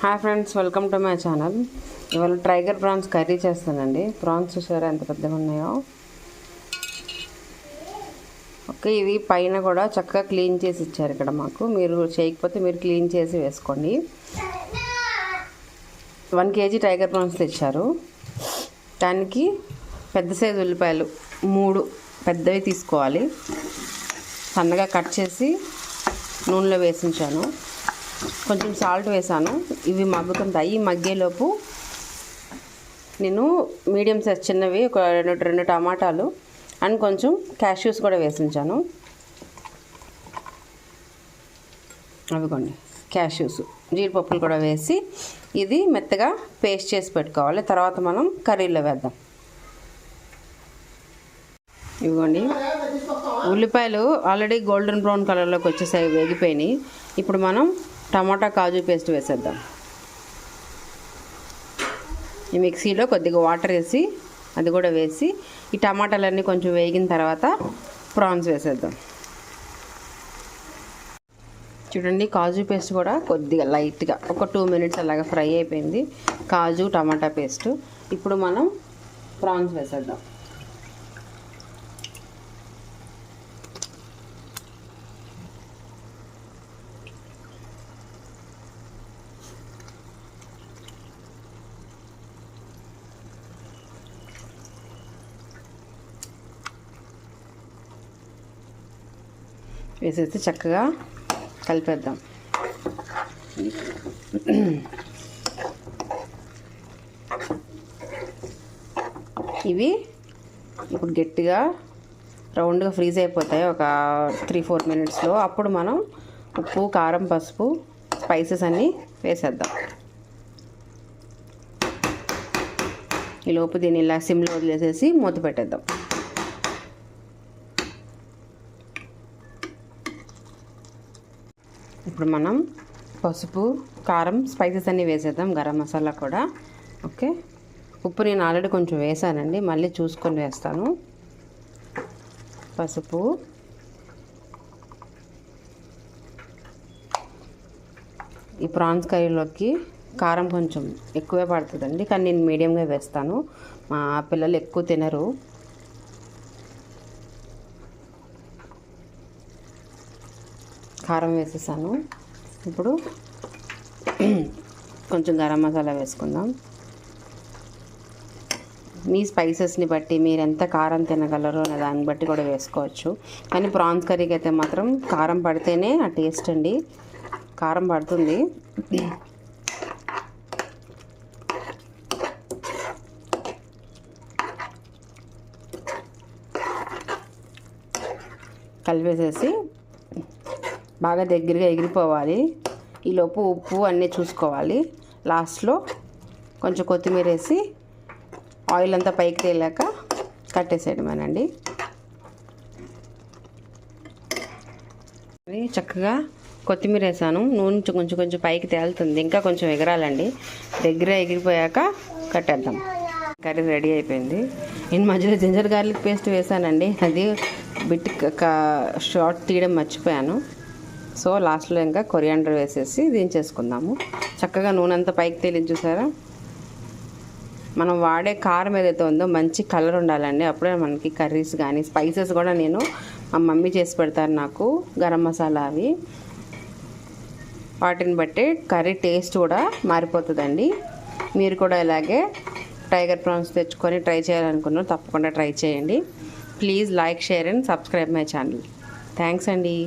Hi friends, welcome to my channel. ఇవాళ tiger prawns curry చేస్తానండి. Prawns చూసారా ఎంత పెద్దగా ఉన్నాయో. ఓకే, ఇవి పైన కూడా చక్కగా క్లీన్ చేసి ఇచ్చారు ఇక్కడ మాకు. మీరు చేయకపోతే మీరు క్లీన్ చేసి వేసుకోండి. 1 kg టైగర్ ప్రాన్స్ తెచ్చారు. దానికి పెద్ద సైజు ఉల్లిపాయలు 3 పెద్దవి తీసుకోవాలి. సన్నగా కట్ చేసి నూనెలో వేసించాను. కొంచెం సాల్ట్ వేసాను. ఇవి మగ్గుతుంటాయి. మగ్గేలోపు నేను మీడియం సైజ్ చిన్నవి ఒక 2 టమాటాలు అండ్ కొంచెం క్యాష్యూస్ కూడా వేసించాను. అవిగోండి క్యాష్యూస్, జీడిపప్పులు కూడా వేసి ఇది మెత్తగా పేస్ట్ చేసి పెట్టుకోవాలి. తర్వాత మనం కర్రీలో వేద్దాం. ఇవ్వండి, ఉల్లిపాయలు ఆల్రెడీ గోల్డెన్ బ్రౌన్ కలర్లోకి వచ్చేసాయి, వేగిపోయినాయి. ఇప్పుడు మనం టమాటా కాజు పేస్ట్ వేసేద్దాం. ఈ మిక్సీలో కొద్దిగా వాటర్ వేసి అది కూడా వేసి ఈ టమాటాలన్నీ కొంచెం వేగిన తర్వాత ప్రాన్స్ వేసేద్దాం. చూడండి, కాజు పేస్ట్ కూడా కొద్దిగా లైట్గా ఒక 2 minutes అలాగా ఫ్రై అయిపోయింది. కాజు టమాటా పేస్ట్. ఇప్పుడు మనం ప్రాన్స్ వేసేద్దాం. వేసేసి చక్కగా కలిపేద్దాం. ఇవి ఇప్పుడు గట్టిగా రౌండ్గా ఫ్రీజ్ అయిపోతాయి ఒక 3-4 minutesలో. అప్పుడు మనం ఉప్పు, కారం, పసుపు, స్పైసెస్ అన్నీ వేసేద్దాం. ఈలోపు దీన్ని ఇలా సిమ్లో వదిలేసేసి మూత పెట్టేద్దాం. ఇప్పుడు మనం పసుపు, కారం, స్పైసెస్ అన్నీ వేసేద్దాం. గరం మసాలా కూడా. ఓకే, ఉప్పు నేను ఆల్రెడీ కొంచెం వేసానండి, మళ్ళీ చూసుకొని వేస్తాను. పసుపు, ఈ ప్రాన్స్ కర్రీలోకి కారం కొంచెం ఎక్కువే పడుతుందండి, కానీ నేను మీడియంగా వేస్తాను. మా పిల్లలు ఎక్కువ తినరు. కారం వేసేసాను. ఇప్పుడు కొంచెం గరం మసాలా వేసుకుందాం. మీ స్పైసెస్ని బట్టి మీరు ఎంత కారం తినగలరో దాన్ని బట్టి కూడా వేసుకోవచ్చు. కానీ ప్రాన్స్ కర్రీకి అయితే మాత్రం కారం పడితేనే ఆ టేస్ట్ అండి. కారం పడుతుంది. కలిపేసేసి బాగా దగ్గరగా ఎగిరిపోవాలి. ఈలోపు ఉప్పు అన్నీ చూసుకోవాలి. లాస్ట్లో కొంచెం కొత్తిమీర వేసి ఆయిల్ అంతా పైకి తేలాక కట్టేసేయడమేనండి. చక్కగా కొత్తిమీర వేసాను. నూనె కొంచెం పైకి తేలుతుంది, ఇంకా కొంచెం ఎగరాలండి. దగ్గర ఎగిరిపోయాక కట్టేద్దాం. కర్రీ రెడీ అయిపోయింది. నేను మధ్యలో జింజర్ గార్లిక్ పేస్ట్ వేసానండి, అది బిట్ షార్ట్ తీయడం మర్చిపోయాను. సో లాస్ట్లో ఇంకా కొరియాండర్ వేసేసి దించేసుకుందాము. చక్కగా నూనె అంతా పైకి తేలి చూసారా. మనం వాడే కారం ఏదైతే ఉందో మంచి కలర్ ఉండాలండి, అప్పుడే మనకి కర్రీస్ కానీ స్పైసెస్ కూడా నేను మా మమ్మీ చేసి పెడతారు నాకు, గరం మసాలా అవి. వాటిని బట్టి కర్రీ టేస్ట్ కూడా మారిపోతుందండి. మీరు కూడా ఇలాగే టైగర్ ప్రాన్స్ తెచ్చుకొని ట్రై చేయాలనుకున్నారు, తప్పకుండా ట్రై చేయండి. Please like, share and subscribe my channel. Thanks అండి.